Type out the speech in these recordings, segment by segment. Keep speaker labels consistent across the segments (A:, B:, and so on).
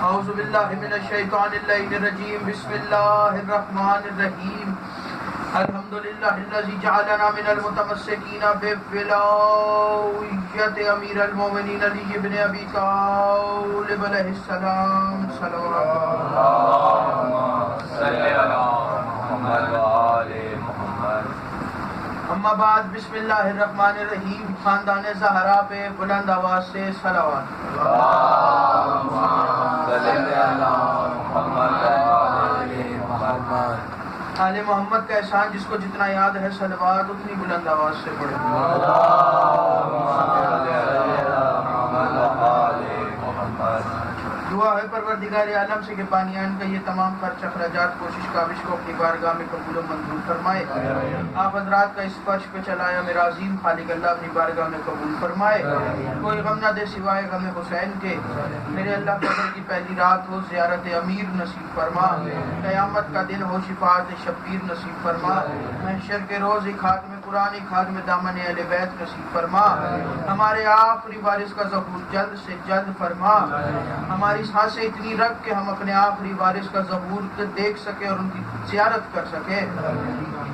A: اعوذ باللہ من الشیطان الرجیم بسم اللہ الرحمن الرحیم الحمدللہ الذی جعلنا من المتمسکین بولایت امیر المومنین علی بن ابی طالب علیہ السلام صلوات اما بعد بسم اللہ الرحمن الرحیم خاندان زہرا پہ بلند آواز سے صلوات آل محمد کا احسان جس کو جتنا یاد ہے صلوات اتنی بلند آواز سے پڑھیں دعا ہے پروردگار عالم سے کہ بانیان کا یہ تمام خرچ اخراجات کوشش کاوش کو اپنی بارگاہ میں قبول و منظور فرمائے. آپ حضرات کا اس فرش پہ چلایا میرا عظیم خالق اللہ اپنی بارگاہ میں قبول فرمائے. کوئی غم نہ دے سوائے غم حسین کے. میرے اللہ قدر کی پہلی رات ہو زیارت امیر نصیب فرما. قیامت کا دن ہو شفاعت شبیر نصیب فرما. محشر کے روز ایک ہاتھ میں قرآن ایک ہاتھ میں دامن اہل بیت نصیب فرما. ہمارے آخری وارث کا ظہور جلد سے جلد فرما. ہماری سانسیں اتنی رکھ کہ ہم اپنے آخری وارث کا ظہور دیکھ سکے اور ان کی زیارت کر سکے.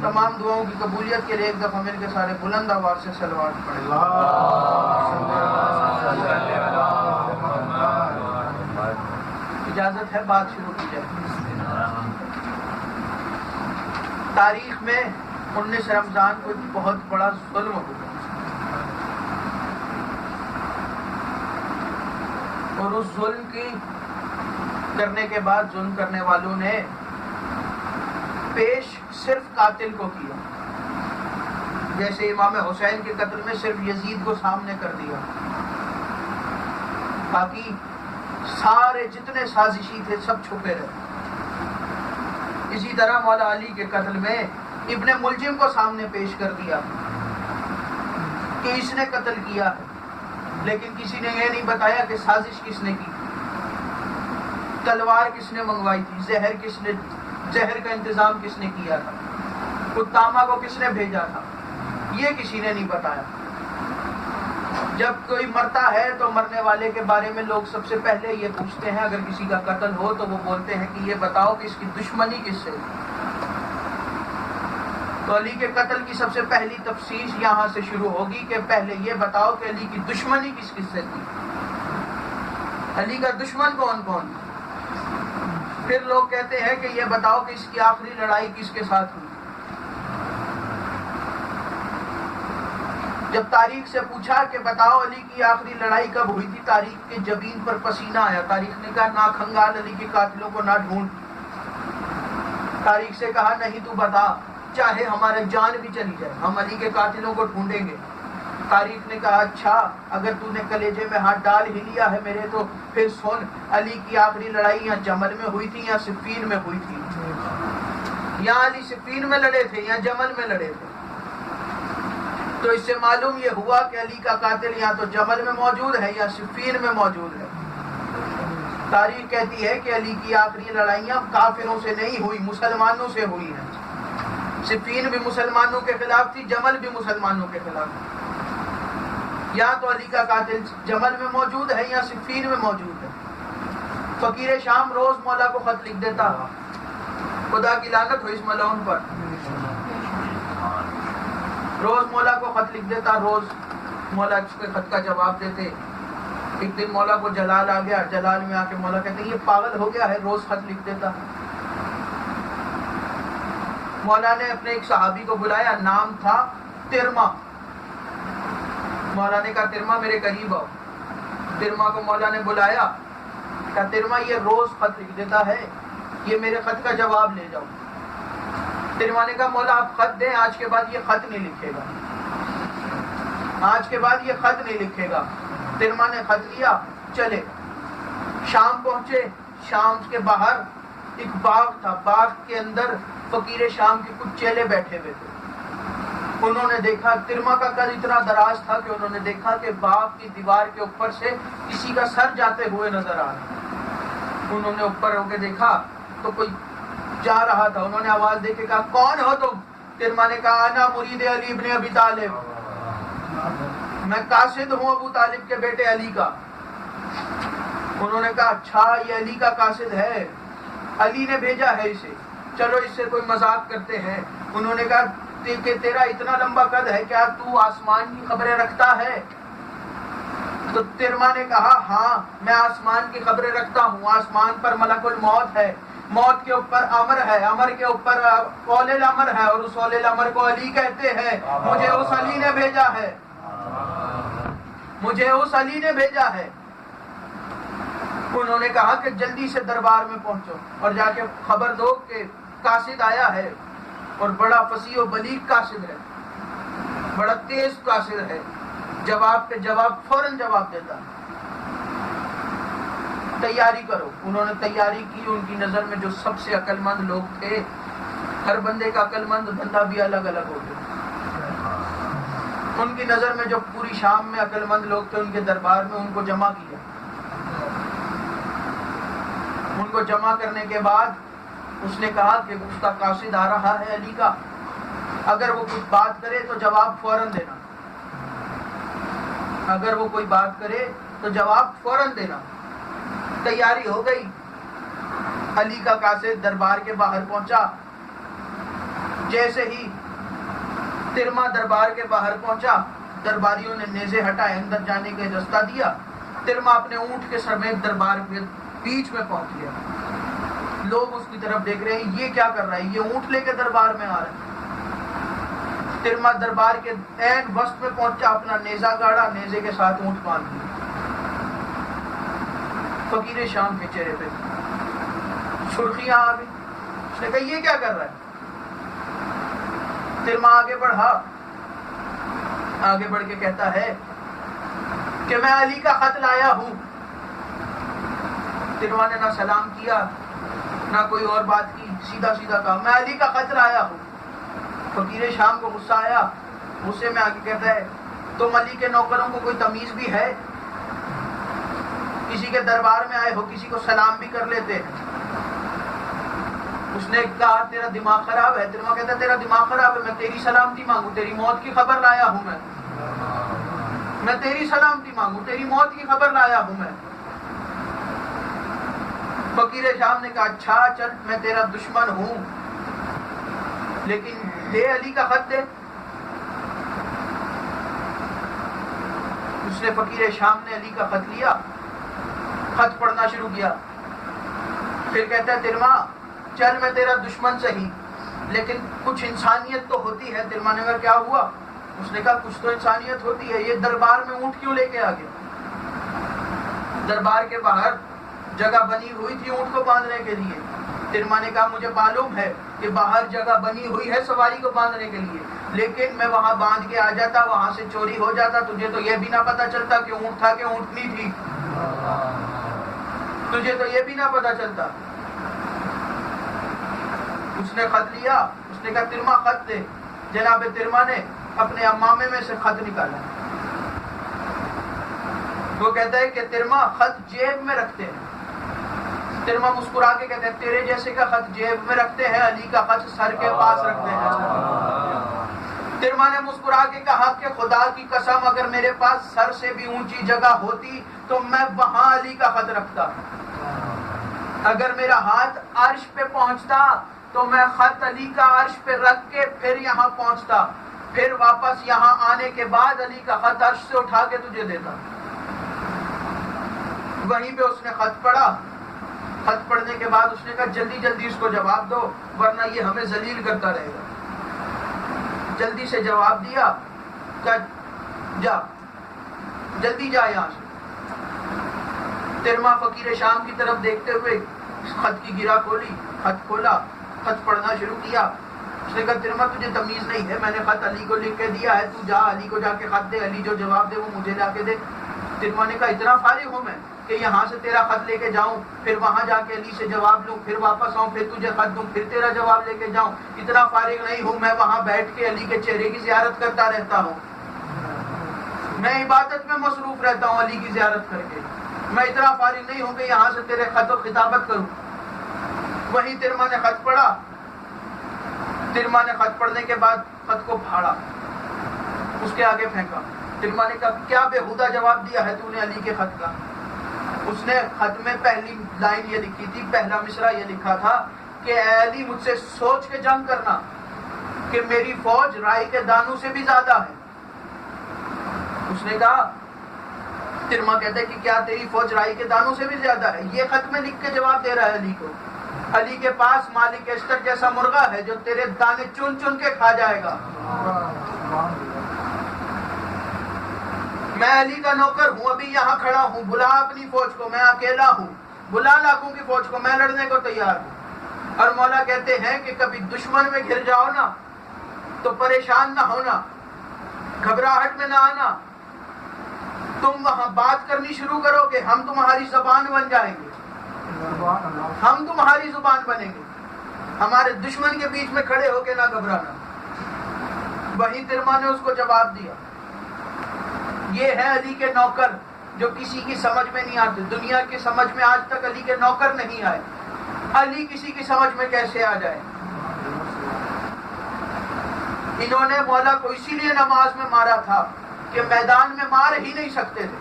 A: تمام دعاؤں کی قبولیت کے لیے ایک دفعہ مل کے سارے بلند آواز سے صلوات پڑھیں. اجازت ہے بات شروع کی جائے. تاریخ میں 19 رمضان کو ایک بہت بڑا ظلم ہوا اور اس ظلم کی کرنے کے بعد ظلم کرنے والوں نے پیش صرف قاتل کو کیا. جیسے امام حسین کے قتل میں صرف یزید کو سامنے کر دیا, باقی سارے جتنے سازشی تھے سب چھپے رہے. اسی طرح مولا علی کے قتل میں ابن ملجم کو سامنے پیش کر دیا کہ اس نے قتل کیا ہے, لیکن کسی نے یہ نہیں بتایا کہ سازش کس نے کی, تلوار کس نے منگوائی تھی, زہر کا انتظام کس نے کیا تھا, قطامہ کو کس نے بھیجا تھا, یہ کسی نے نہیں بتایا. جب کوئی مرتا ہے تو مرنے والے کے بارے میں لوگ سب سے پہلے یہ پوچھتے ہیں, اگر کسی کا قتل ہو تو وہ بولتے ہیں کہ یہ بتاؤ کہ اس کی دشمنی کس سے. تو علی کے قتل کی سب سے پہلی تفصیل یہاں سے شروع ہوگی کہ پہلے یہ بتاؤ کہ علی کی دشمنی کس کس سے تھی, علی کا دشمن کون کون. پھر لوگ کہتے ہیں کہ یہ بتاؤ کہ اس کی آخری لڑائی کس کے ساتھ ہوئی. جب تاریخ سے پوچھا کہ بتاؤ علی کی آخری لڑائی کب ہوئی تھی, تاریخ کے جبین پر پسینہ آیا. تاریخ نے کہا نہ کھنگال علی کے قاتلوں کو نہ ڈھونڈ. تاریخ سے کہا نہیں تو بتا, چاہے ہمارے جان بھی چلی جائے ہم علی کے قاتلوں کو ڈھونڈیں گے. تاریخ نے کہا اچھا اگر تو نے کلیجے میں ہاتھ ڈال ہی لیا ہے میرے تو پھر سن, علی کی آخری لڑائی یا جمل میں ہوئی تھی یا صفین میں ہوئی تھی. یا علی صفین میں لڑے تھے یا جمل میں لڑے تھے. تو اس سے معلوم یہ ہوا کہ علی کا قاتل یا تو جمل میں موجود ہے یا صفین میں موجود ہے. تاریخ کہتی ہے کہ علی کی آخری لڑائیاں کافروں سے نہیں ہوئی, مسلمانوں سے ہوئی ہیں. صفین بھی مسلمانوں کے خلاف تھی, جمل بھی مسلمانوں کے خلاف تھی. یا تو علی کا قاتل جمل میں موجود ہے یا صفین میں موجود ہے. فقیر شام روز مولا کو خط لکھ دیتا, خدا کی لعنت ہو اس ملعون پر. روز مولا کو خط لکھ دیتا, روز مولا اس کے خط کا جواب دیتے. ایک دن مولا کو جلال آ گیا, جلال میں آ کے مولا کہتے یہ پاگل ہو گیا ہے, روز خط لکھ دیتا. مولا نے اپنے ایک صحابی کو بلایا, نام تھا ترما. مولا نے کہا ترما میرے قریب آؤ. ترما کو مولا نے بلایا, کہا ترما یہ روز خط لکھ دیتا ہے, یہ میرے خط کا جواب لے جاؤ. ترما نے کہا مولا آپ خط دیں, آج کے بعد یہ خط نہیں لکھے گا, آج کے بعد یہ خط نہیں لکھے گا. ترما نے خط لیا, چلے. شام پہنچے, شام کے باہر ایک باغ تھا, باغ کے اندر فقیر شام کے کچھ چیلے بیٹھے ہوئے تھے. انہوں نے دیکھا, ترما کا قد اتنا دراز تھا کہ انہوں نے دیکھا کہ باغ کی دیوار کے اوپر سے کسی کا سر جاتے ہوئے نظر آ رہا. انہوں نے اوپر ہو کے دیکھا تو کوئی جا رہا تھا. انہوں نے آواز دے کے کہا کون ہو تم؟ ترما نے کہا انا مرید علی ابن ابی طالب, میں قاصد ہوں ابو طالب کے بیٹے علی کا. انہوں نے کہا اچھا یہ علی کا قاصد ہے، علی نے بھیجا ہے اسے، چلو اس سے کوئی مذاق کرتے ہیں۔ انہوں نے کہا کہ تیرا اتنا لمبا قد ہے، کیا تو آسمان کی خبریں رکھتا ہے؟ تو ترما نے کہا ہاں میں آسمان کی خبریں رکھتا ہوں، آسمان پر ملک الموت ہے، موت کے اوپر امر ہے، امر کے اوپر اول الامر ہے، اور اس اول الامر کو علی کہتے ہیں، مجھے اس علی نے بھیجا ہے، مجھے اس علی نے بھیجا ہے۔ انہوں نے کہا کہ جلدی سے دربار میں پہنچو اور جا کے خبر دو کہ قاصد آیا ہے، اور بڑا فصیح و بلیغ قاصد ہے، بڑا تیز قاصد ہے، جواب پہ جواب فوراً جواب دیتا ہے، تیاری کرو۔ انہوں نے تیاری کی۔ ان کی نظر میں جو سب سے عقل مند لوگ تھے، ہر بندے کا عقل مند بندہ بھی الگ الگ ہوتے، ان کی نظر میں جو پوری شام میں عقل مند لوگ تھے، ان کے دربار میں ان کو جمع کیا۔ ان کو جمع کرنے کے بعد اس نے کہا کہ اس کا قاصد آ رہا ہے علی کا، اگر وہ کچھ بات کرے تو جواب فوراً دینا، اگر وہ کوئی بات کرے تو جواب فوراً دینا۔ تیاری ہو گئی، علی کا قاصد دربار کے باہر پہنچا۔ جیسے ہی ترما دربار کے باہر پہنچا، درباریوں نے نیزے ہٹائے، اندر جانے کا رستہ دیا۔ ترما اپنے اونٹ کے سمیت دربار کے بیچ میں پہنچ گیا۔ لوگ اس کی طرف دیکھ رہے ہیں، یہ کیا کر رہا ہے، یہ اونٹ لے کے دربار میں آ رہا ہے۔ ترما دربار کے عین وسط میں پہنچا، اپنا نیزہ گاڑا، نیزے کے ساتھ اونٹ باندھ دیا۔ فقیر شام کے چہرے پہ سرخیاں آ گئی۔ اس نے کہا یہ کیا کر رہا ہے؟ ترما آگے بڑھا، آگے بڑھ کے کہتا ہے کہ میں علی کا خط لایا ہوں۔ ترما نے نہ سلام کیا نہ کوئی اور بات کی، سیدھا سیدھا کہا میں علی کا خط لایا ہوں۔ فقیر شام کو غصہ آیا، غصے میں آگے کہتا ہے تم علی کے نوکروں کو کوئی تمیز بھی ہے؟ کسی کے دربار میں آئے ہو، کسی کو سلام بھی کر لیتے ہیں۔ اس نے کہا تیرا دماغ خراب ہے۔ ترما کہتا ہے تیرا دماغ خراب ہے، میں تیری سلامتی مانگوں، تیری موت کی خبر لایا ہوں میں تیری سلامتی مانگوں، تیری موت کی خبر لایا ہوں میں۔ فقیر شام نے کہا اچھا چل میں تیرا دشمن ہوں، لیکن دے علی کا خط دے۔ اس نے فقیر شام نے علی کا خط لیا، خط پڑھنا شروع کیا۔ پھر کہتا ہے ترما چل میں تیرا دشمن سہی، لیکن کچھ انسانیت تو ہوتی ہے۔ ترما نے کہا کیا ہوا؟ اس نے کہا کچھ تو انسانیت ہوتی ہے، یہ دربار میں اونٹ کیوں لے کے آ گیا؟ دربار کے باہر جگہ بنی ہوئی تھی اونٹ کو باندھنے کے لیے۔ ترما نے کہا مجھے معلوم ہے کہ باہر جگہ بنی ہوئی ہے سواری کو باندھنے کے لیے، لیکن میں وہاں باندھ کے آ جاتا، وہاں سے چوری ہو جاتا، تجھے تو یہ بھی نہ پتا چلتا کہ اونٹ تھا کہ اونٹنی تھی، تجھے تو یہ بھی نہ پتا چلتا۔ اس نے خط لیا، اس نے کہا ترما خط دے۔ جناب ترما نے اپنے امامے میں سے خط نکالا۔ وہ کہتا ہے کہ ترما خط جیب میں رکھتے ہیں۔ ترما مسکرا کے کہتے ہیں تیرے جیسے کا خط جیب میں رکھتے ہیں، علی کا خط سر کے پاس رکھتے ہیں۔ ترما نے مسکرا کے کہا کہ خدا کی قسم اگر میرے پاس سر سے بھی اونچی جگہ ہوتی تو میں وہاں علی کا خط رکھتا، اگر میرا ہاتھ عرش پہ پہنچتا تو میں خط علی کا عرش پہ رکھ کے پھر یہاں پہنچتا، پھر واپس یہاں آنے کے بعد علی کا خط عرش سے اٹھا کے تجھے دیتا۔ وہیں پہ اس نے خط پڑھا۔ خط پڑھنے کے بعد اس نے کہا جلدی جلدی اس کو جواب دو ورنہ یہ ہمیں ذلیل کرتا رہے گا۔ جلدی سے جواب دیا، کہا جا جلدی جا یہاں سے۔ ترما فقیر شام کی طرف دیکھتے ہوئے خط کی گرہ کھولی، خط کھولا، خط پڑھنا شروع کیا۔ اس نے کہا ترما تجھے تمیز نہیں ہے، میں نے خط علی کو لکھ کے دیا ہے، تو جا علی کو جا کے خط دے، علی جو جواب دے وہ مجھے لا کے دے۔ ترما نے کہا اتنا فارغ ہوں میں کہ یہاں سے تیرا خط لے کے جاؤں، پھر وہاں جا کے علی سے جواب لوں، پھر واپس آؤں، پھر تجھے خط دوں، پھر تیرا جواب لے کے جاؤں؟ اتنا فارغ نہیں ہوں میں، وہاں بیٹھ کے علی کے چہرے کی زیارت کرتا رہتا ہوں، میں عبادت میں مصروف رہتا ہوں علی کی زیارت کر کے، میں اتنا فارغ نہیں ہوں کہ یہاں سے تیرے خط و خطابت کروں۔ وہیں ترما نے خط پڑھا۔ ترما نے خط پڑھنے کے بعد خط کو پھاڑا، اس کے آگے پھینکا۔ ترما نے کہا کیا بےہودہ جواب دیا ہے تو نے علی کے خط کا؟ اس نے خط میں پہلی لائن یہ لکھی تھی، پہلا مصرع یہ لکھا تھا کہ اے علی مجھ سے سوچ کے جنگ کرنا کہ میری فوج رائی کے دانوں سے بھی زیادہ ہے۔ اس نے کہا، ترما کہتا ہے کہ کیا تیری فوج رائی کے دانوں سے بھی زیادہ ہے؟ یہ خط میں لکھ کے جواب دے رہا ہے علی کو۔ علی کے پاس مالک اشتر جیسا مرغا ہے جو تیرے دانے چن چن کے کھا جائے گا۔ میں علی کا نوکر ہوں، ابھی یہاں کھڑا ہوں، بلا اپنی فوج کو، میں اکیلا ہوں، بلا لاکھوں کی فوج کو، میں لڑنے کو تیار ہوں۔ اور مولا کہتے ہیں کہ کبھی دشمن میں گھر جاؤ نا تو پریشان نہ ہونا، گھبراہٹ میں نہ آنا، تم وہاں بات کرنی شروع کرو گے، ہم تمہاری زبان بن جائیں گے، ہم تمہاری زبان بنیں گے، ہمارے دشمن کے بیچ میں کھڑے ہو کے نہ گھبرانا۔ وہی ترما نے اس کو جواب دیا۔ یہ ہے علی کے نوکر جو کسی کی سمجھ میں نہیں آتے، دنیا کی سمجھ میں آج تک علی کے نوکر نہیں آئے، علی کسی کی سمجھ میں کیسے آ جائے؟ انہوں نے مولا کو اسی لیے نماز میں مارا تھا کہ میدان میں مار ہی نہیں سکتے تھے،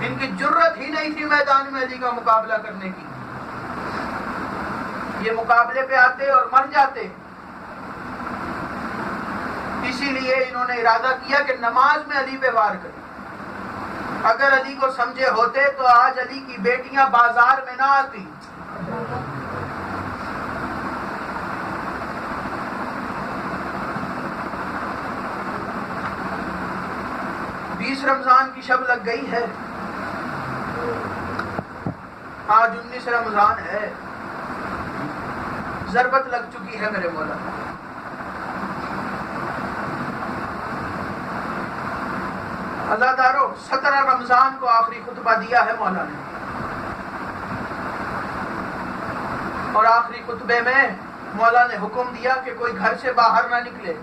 A: ان کی جرت ہی نہیں تھی میدان میں علی کا مقابلہ کرنے کی، یہ مقابلے پہ آتے اور مر جاتے۔ اسی لیے انہوں نے ارادہ کیا کہ نماز میں علی پہ وار کریں۔ اگر علی کو سمجھے ہوتے تو آج علی کی بیٹیاں بازار میں نہ آتی۔ رمضان کی شب لگ گئی ہے، آج 19 رمضان ہے، ضربت لگ چکی ہے میرے مولا۔ اللہ دارو 17 رمضان کو آخری خطبہ دیا ہے مولا نے، اور آخری خطبے میں مولا نے حکم دیا کہ کوئی گھر سے باہر نہ نکلے۔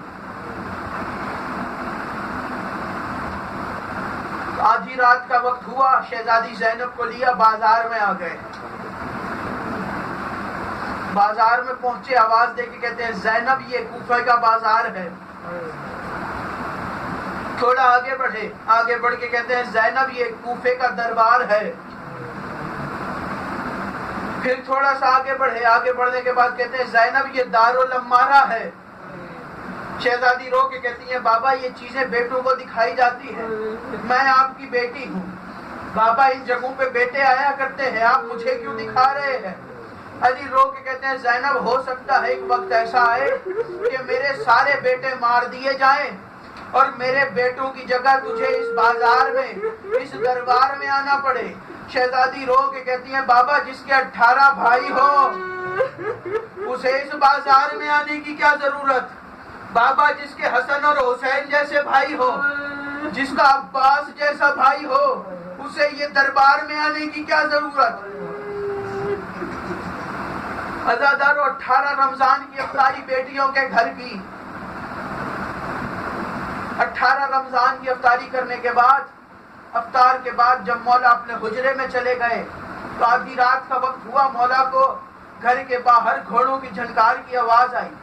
A: آدھی رات کا وقت ہوا، شہزادی زینب کو لیا بازار میں آ گئے، بازار میں پہنچے، آواز دے کے کہتے ہیں زینب یہ کوفہ کا بازار ہے۔ تھوڑا آگے بڑھے، آگے بڑھ کے کہتے ہیں زینب یہ کوفے کا دربار ہے۔ پھر تھوڑا سا آگے بڑھے، آگے بڑھنے کے بعد کہتے ہیں زینب یہ دارالامارہ ہے۔ شہزادی رو کے کہتی ہیں بابا یہ چیزیں بیٹوں کو دکھائی جاتی ہیں، میں آپ کی بیٹی ہوں، بابا ان جگہوں پہ بیٹے آیا کرتے ہیں، آپ مجھے کیوں دکھا رہے ہیں؟ علی رو کے کہتے ہیں زینب ہو سکتا ہے ایک وقت ایسا آئے کہ میرے سارے بیٹے مار دیے جائیں اور میرے بیٹوں کی جگہ تجھے اس بازار میں، اس دربار میں آنا پڑے۔ شہزادی رو کے کہتی ہیں بابا جس کے 18 بھائی ہو اسے اس بازار میں آنے کی کیا ضرورت؟ بابا جس کے حسن اور حسین جیسے بھائی ہو، جس کا عباس جیسا بھائی ہو، اسے یہ دربار میں آنے کی کیا ضرورت؟ عزادارو 18 رمضان کی افطاری بیٹیوں کے گھر کی، 18 رمضان کی افطاری کرنے کے بعد، افطار کے بعد جب مولا اپنے حجرے میں چلے گئے تو آدھی رات کا وقت ہوا، مولا کو گھر کے باہر گھوڑوں کی جھنکار کی آواز آئی۔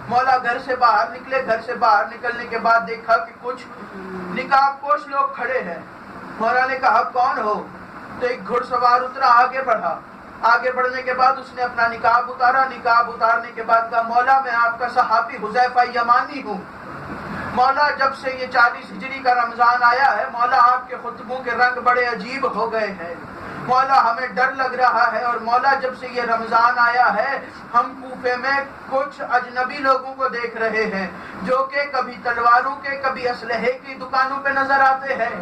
A: مولا گھر سے باہر نکلے، گھر سے باہر نکلنے کے بعد دیکھا کہ کچھ نقاب پوش لوگ کھڑے ہیں۔ مولا نے کہا کون ہو؟ تو ایک گھڑ سوار اترا، آگے بڑھا، آگے بڑھنے کے بعد اس نے اپنا نقاب اتارا، نقاب اتارنے کے بعد کہا مولا میں آپ کا صحابی حذیفہ یمانی ہوں، مولا جب سے یہ 40 ہجری کا رمضان آیا ہے مولا آپ کے خطبوں کے رنگ بڑے عجیب ہو گئے ہیں، مولا ہمیں ڈر لگ رہا ہے، اور مولا جب سے یہ رمضان آیا ہے ہم کوفے میں کچھ اجنبی لوگوں کو دیکھ رہے ہیں جو کہ کبھی تلواروں کے، کبھی اسلحے کی دکانوں پہ نظر آتے ہیں،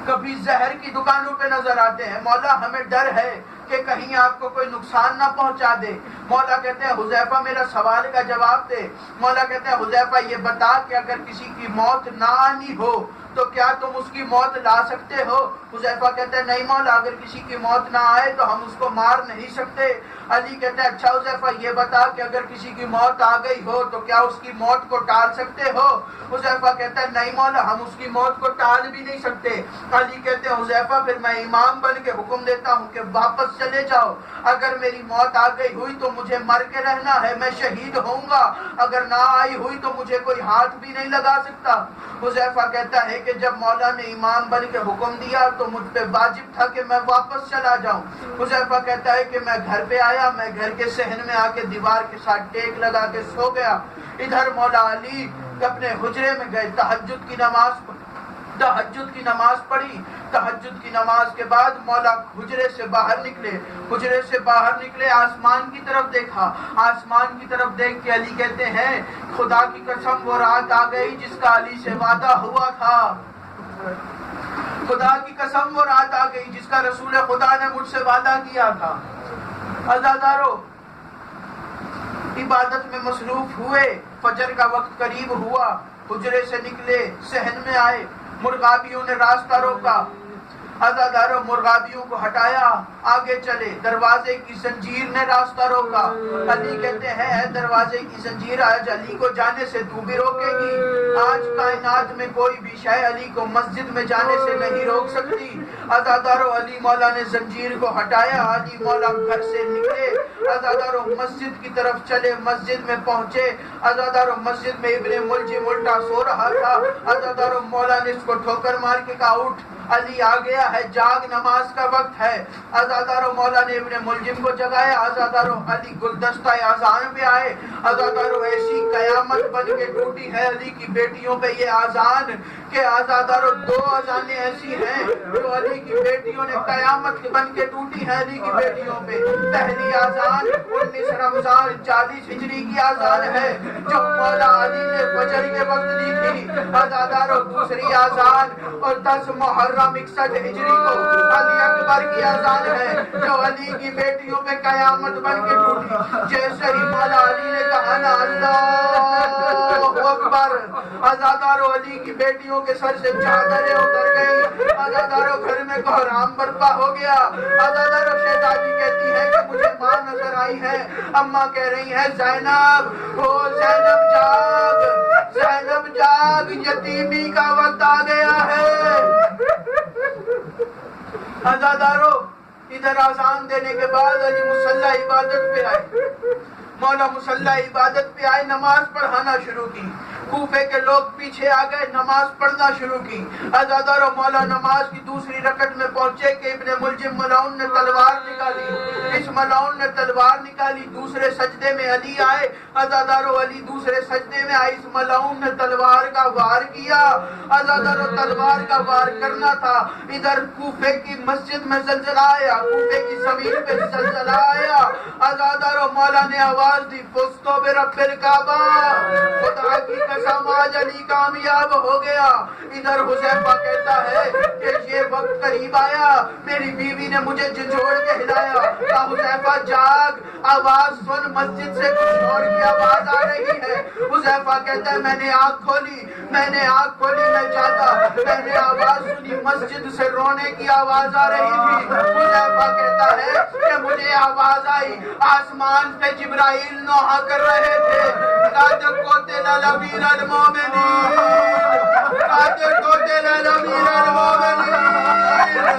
A: کبھی زہر کی دکانوں پہ نظر آتے ہیں، مولا ہمیں ڈر ہے کہ کہیں آپ کو کوئی نقصان نہ پہنچا دے۔ مولا کہتے ہیں حذیفہ میرا سوال کا جواب دے۔ مولا کہتے ہیں حذیفہ یہ بتا کہ اگر کسی کی موت نہ آنی ہو تو کیا تم اس کی موت لا سکتے ہو؟ حذیفہ کہتے ہیں نہیں مولا، اگر کسی کی موت نہ آئے تو ہم اس کو مار نہیں سکتے۔ علی کہتے ہیں اچھا حذیفہ یہ بتا کہ اگر کسی کی موت آ گئی ہو تو کیا اس کی موت کو ٹال سکتے ہو؟ حذیفہ کہتا ہے نہیں مولا، ہم اس کی موت کو ٹال بھی نہیں سکتے۔ علی کہتے ہیں حذیفہ پھر میں امام بن کے حکم دیتا ہوں کہ واپس چلے جاؤ، اگر میری موت آ گئی ہوئی تو مجھے مر کے رہنا ہے، میں شہید ہوں گا، اگر نہ آئی ہوئی تو مجھے کوئی ہاتھ بھی نہیں لگا سکتا۔ حذیفہ کہتا ہے ہے کہ جب مولا نے امام بن کے حکم دیا تو مجھ پہ واجب تھا کہ میں واپس چلا جاؤں. حذیفہ کہتا ہے کہ میں گھر پہ آیا, میں گھر کے صحن میں آ کے دیوار کے ساتھ ٹیک لگا کے سو گیا. ادھر مولا علی اپنے حجرے میں گئے, تہجد کی نماز پڑھی. تہجد کی نماز کے بعد مولا حجرے سے باہر نکلے, آسمان کی طرف دیکھا. آسمان کی طرف دیکھ کے علی کہتے ہیں خدا کی قسم وہ رات آ گئی جس کا علی سے وعدہ ہوا تھا. خدا کی قسم وہ رات آ گئی جس کا رسول خدا نے مجھ سے وعدہ کیا تھا. عزادارو, عبادت میں مصروف ہوئے, فجر کا وقت قریب ہوا, حجرے سے نکلے, صحن میں آئے, مرغابیوں نے راستہ روکا. عزاداروں مرغابیوں کو ہٹایا, آگے چلے. دروازے کی زنجیر نے راستہ روکا. علی کہتے ہیں اے دروازے کی زنجیر, آج علی کو جانے سے تو بھی روکے گی. آج کائنات میں کوئی بھی شے علی کو مسجد میں جانے سے نہیں روک سکتی. عزاداروں علی مولا نے زنجیر کو ہٹایا, علی مولا گھر سے نکلے. عزاداروں مسجد کی طرف چلے, مسجد میں پہنچے. عزاداروں مسجد میں ابن ملجم الٹا سو رہا تھا. عزاداروں مولا نے اس کو ٹھوکر مار کے کہا اٹھ, علی آ گیا ہے, جاگ, نماز کا وقت ہے. عزاداروں مولا نے ابن ملجم کو جگایا. عزاداروں علی گلدستہ اذان پہ آئے. عزاداروں ایسی قیامت بن کے ٹوٹی ہے علی کی بیٹیوں پہ یہ اذان کہ عزاداروں 2 اذانیں ایسی ہیں جو علی کی بیٹیوں نے قیامت بن کے ٹوٹی ہے علی کی بیٹیوں پہ. پہلی اذان 19 رمضان 40 ہجری کی اذان ہے جو مولا علی نے فجر کے وقت دی تھی. عزاداروں دوسری اذان اور 10 محرم 61 ہجری کو علی اکبر کی اذان ہے جو علی کی بیٹیوں پہ قیامت بن کے ٹوٹی. جیسے ہی مولا علی نے کہا نا اللہ اکبر, عزاداروں علی کی بیٹیوں کے سر سے چادریں اتر گئی. عزاداروں گھر میں کوہرام برپا ہو گیا. عزاداروں شہزادی کہتی ہے کہ مجھے ماں نظر آئی ہے. اماں کہہ رہی ہیں زینب, او زینب جاگ, زینب جاگ, یتیمی کا وقت آ گیا ہے. عزاداروں ادھر اذان دینے کے بعد علی مصلی عبادت پہ آئے. مولا مصلی عبادت پہ آئے, نماز پڑھانا شروع کی. کوفے کے لوگ پیچھے آ گئے, نماز پڑھنا شروع کی. عزاداروں مولا نماز کی دوسری رکعت میں پہنچے کہ ابن ملجم ملعون نے تلوار نکالی. اس ملعون نے تلوار نکالی. دوسرے سجدے میں علی آئے. عزاداروں علی دوسرے سجدے میں آئے. اس ملعون نے تلوار کا وار کیا. عزاداروں تلوار کا وار کرنا تھا. ادھر کوفے کی مسجد میں زلزلہ آیا, کوفے کی زمین پہ زلزلہ آیا. عزاداروں مولا نے آواز دی فزتو برب الکعبہ, خدا کی قسم آج علی کامیاب ہو گیا. ادھر حذیفہ کہتا ہے کہ یہ وقت قریب آیا, میری بیوی نے مجھے جھنجھوڑ کے ہلایا. کہا حذیفہ جاگ, آواز سن, مسجد سے کچھ اور کی آواز آ رہی ہے. حذیفہ کہتا ہے میں نے آنکھ کھولی, میں جاگا, میں نے آواز سنی, مسجد سے رونے کی آواز آ رہی تھی. حذیفہ کہتا ہے کہ مجھے آواز آئی, آسمان پہ جبرائیل نوحہ کر رہے تھے. قد قتل الامیر المومنین, قد قتل الامیر المومنین,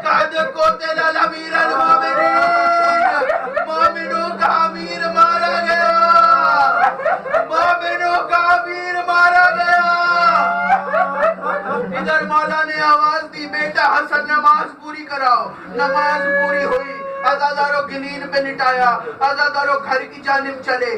A: قد قتل الامیر المومنین. مومنوں کا امیر مارا گیا, مومنوں کا امیر مارا گیا. ادھر مولا نے آواز دی بیٹا حسن نماز پوری کراؤ. نماز پوری ہوئی. عزاداروں گلین پہ لٹایا. عزاداروں گھر کی جانب چلے.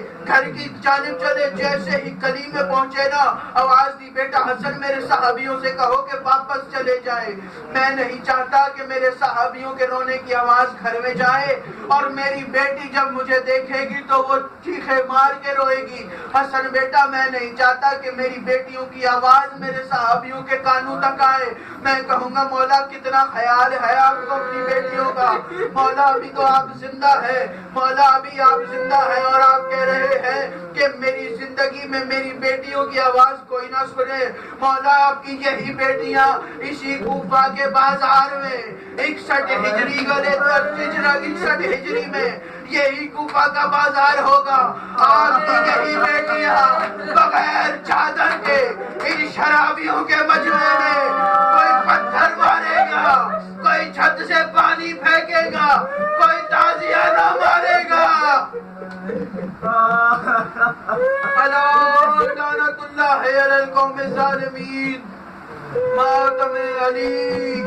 A: جیسے ہی گلی میں پہنچے نا, آواز دی بیٹا حسن میرے صحابیوں سے کہو کہ واپس چلے جائے. میں نہیں چاہتا کہ میرے صحابیوں کے رونے کی آواز گھر میں جائے اور میری بیٹی جب مجھے دیکھے گی تو وہ چیخے مار کے روئے گی. حسن بیٹا میں نہیں چاہتا کہ میری بیٹیوں کی آواز میرے صحابیوں کے کانوں تک آئے. میں کہوں گا مولا کتنا خیال ہے آپ کو اپنی بیٹیوں کا. مولا ابھی تو آپ زندہ ہے, مولا ابھی آپ زندہ ہے اور آپ کہہ رہے ہیں کہ میری زندگی میں میری بیٹیوں کی آواز کوئی نہ سنے. مولا آپ کی یہی بیٹیاں اسی کوفہ کے بازار میں 61 ہجری گلے 61 ہجری میں یہی کوفہ کا بازار ہوگا. آپ کی یہی بیٹیاں بغیر چادر کے ان شرابیوں کے مجمع میں کوئی پتھر مارے گا, کوئی چھت سے پانی پھینکے گا, کوئی تازیہ نہ مارے گا. لعنت اللہ علی القوم الظالمین. علی